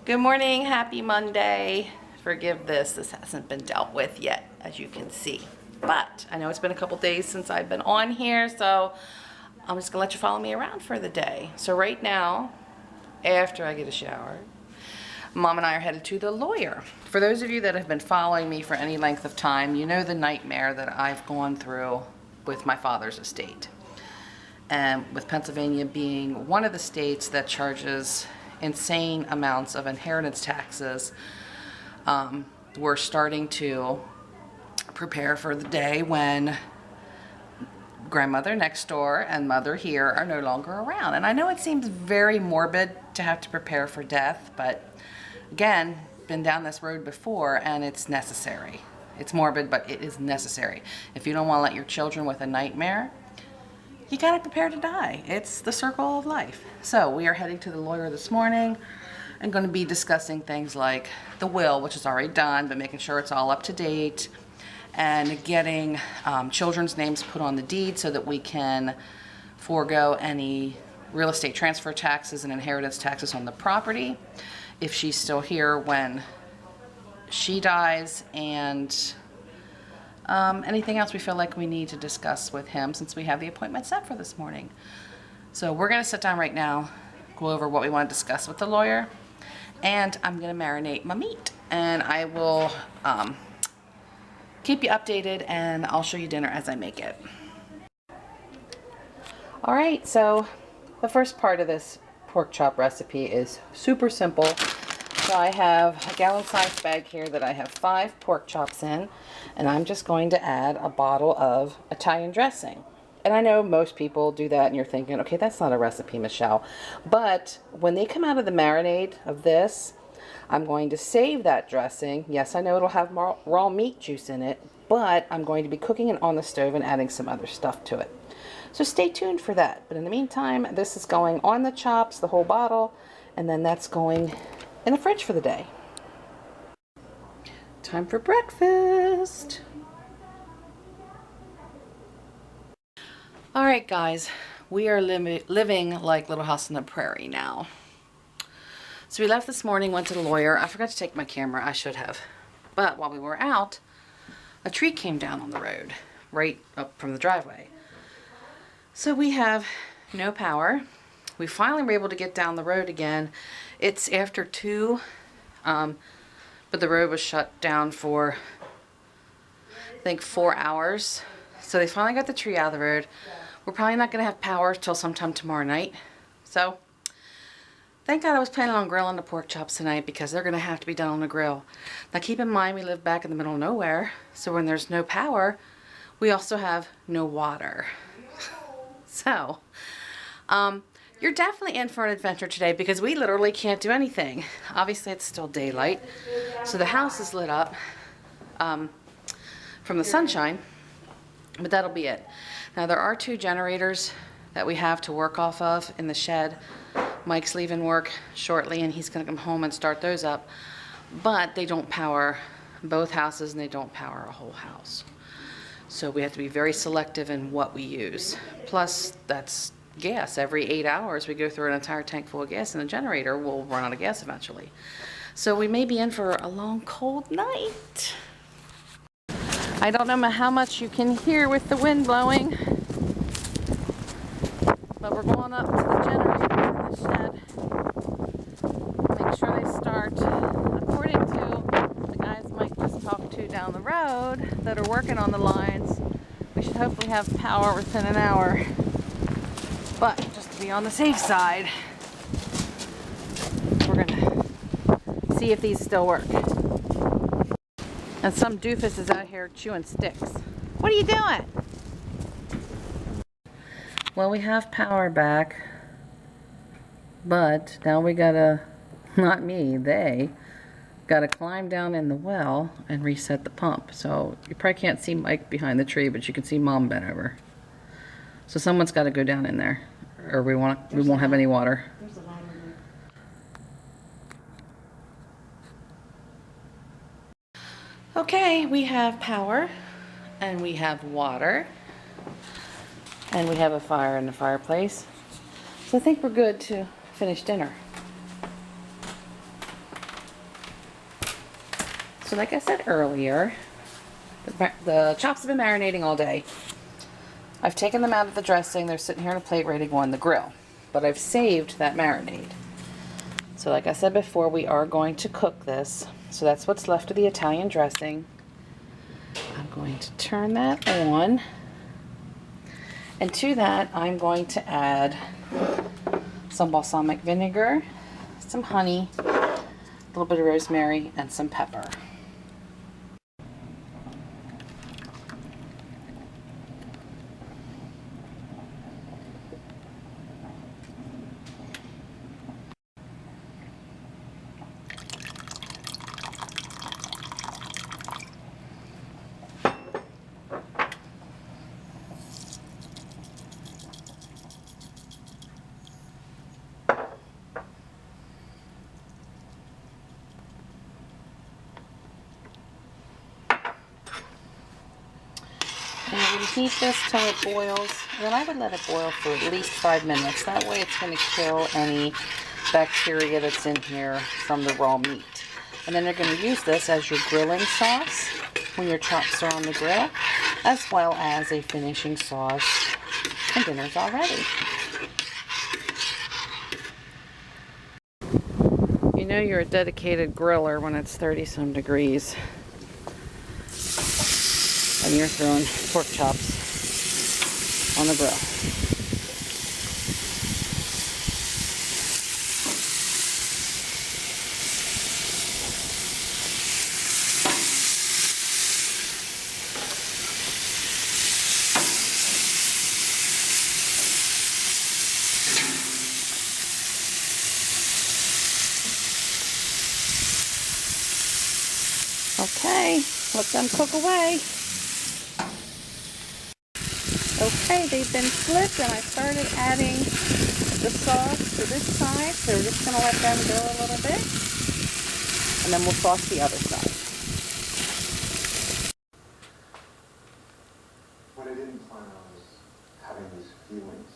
Good morning, happy Monday. Forgive this hasn't been dealt with yet, as you can see. But I know it's been a couple days since I've been on here, so I'm just gonna let you follow me around for the day. So right now, after I get a shower, Mom and I are headed to the lawyer. For those of you that have been following me for any length of time, you know the nightmare that I've gone through with my father's estate. And with Pennsylvania being one of the states that charges insane amounts of inheritance taxes, we're starting to prepare for the day when grandmother next door and mother here are no longer around. And I know it seems very morbid to have to prepare for death, but again, been down this road before and it's necessary. It's morbid, but it is necessary. If you don't want to let your children with a nightmare, you gotta prepare to die. It's the circle of life. So we are heading to the lawyer this morning and going to be discussing things like the will, which is already done, but making sure it's all up to date, and getting children's names put on the deed so that we can forego any real estate transfer taxes and inheritance taxes on the property if she's still here when she dies, and anything else we feel like we need to discuss with him since we have the appointment set for this morning. So we're going to sit down right now, go over what we want to discuss with the lawyer, and I'm going to marinate my meat, and I will keep you updated, and I'll show you dinner as I make it. All right, so the first part of this pork chop recipe is super simple. So I have a gallon-sized bag here that I have 5 pork chops in, and I'm just going to add a bottle of Italian dressing. And I know most people do that and you're thinking, okay, that's not a recipe, Michelle. But when they come out of the marinade of this, I'm going to save that dressing. Yes, I know it'll have raw meat juice in it, but I'm going to be cooking it on the stove and adding some other stuff to it. So stay tuned for that. But in the meantime, this is going on the chops, the whole bottle, and then that's going in the fridge for the day. Time for breakfast. All right, guys, we are living like Little House on the Prairie now. So we left this morning, went to the lawyer. I forgot to take my camera. I should have. But while we were out, a tree came down on the road right up from the driveway. So we have no power. We finally were able to get down the road again. It's after 2, but the road was shut down for, I think, 4 hours. So they finally got the tree out of the road. We're probably not going to have power till sometime tomorrow night. So thank God I was planning on grilling the pork chops tonight because they're going to have to be done on the grill. Now keep in mind we live back in the middle of nowhere, so when there's no power, we also have no water. So, you're definitely in for an adventure today because we literally can't do anything. Obviously it's still daylight, so the house is lit up from the sunshine, but that'll be it. Now there are 2 generators that we have to work off of in the shed. Mike's leaving work shortly and he's gonna come home and start those up, but they don't power both houses and they don't power a whole house. So we have to be very selective in what we use. Plus that's gas. Every 8 hours we go through an entire tank full of gas and the generator will run out of gas eventually. So we may be in for a long cold night. I don't know how much you can hear with the wind blowing, but we're going up to the generators in the shed. Make sure they start. According to the guys Mike just talked to down the road that are working on the lines, we should hopefully have power within an hour. But just to be on the safe side, we're gonna see if these still work. And some doofus is out here chewing sticks. What are you doing? Well, we have power back, but now we gotta, not me, they gotta climb down in the well and reset the pump. So you probably can't see Mike behind the tree, but you can see Mom bent over. So someone's gotta go down in there, or we won't have any water. Okay, we have power, and we have water, and we have a fire in the fireplace. So I think we're good to finish dinner. So like I said earlier, the chops have been marinating all day. I've taken them out of the dressing. They're sitting here on a plate ready to go on the grill. But I've saved that marinade. So like I said before, we are going to cook this. So that's what's left of the Italian dressing. I'm going to turn that on. And to that, I'm going to add some balsamic vinegar, some honey, a little bit of rosemary, and some pepper. And you're going to heat this till it boils. And then I would let it boil for at least 5 minutes. That way it's going to kill any bacteria that's in here from the raw meat. And then you're going to use this as your grilling sauce when your chops are on the grill, as well as a finishing sauce and dinner's all ready. You know you're a dedicated griller when it's 30-some degrees. And you're throwing pork chops on the grill. Okay, let them cook away. Okay, they've been flipped and I started adding the sauce to this side, so we're just going to let them go a little bit and then we'll sauce the other side. What I didn't plan on was having these feelings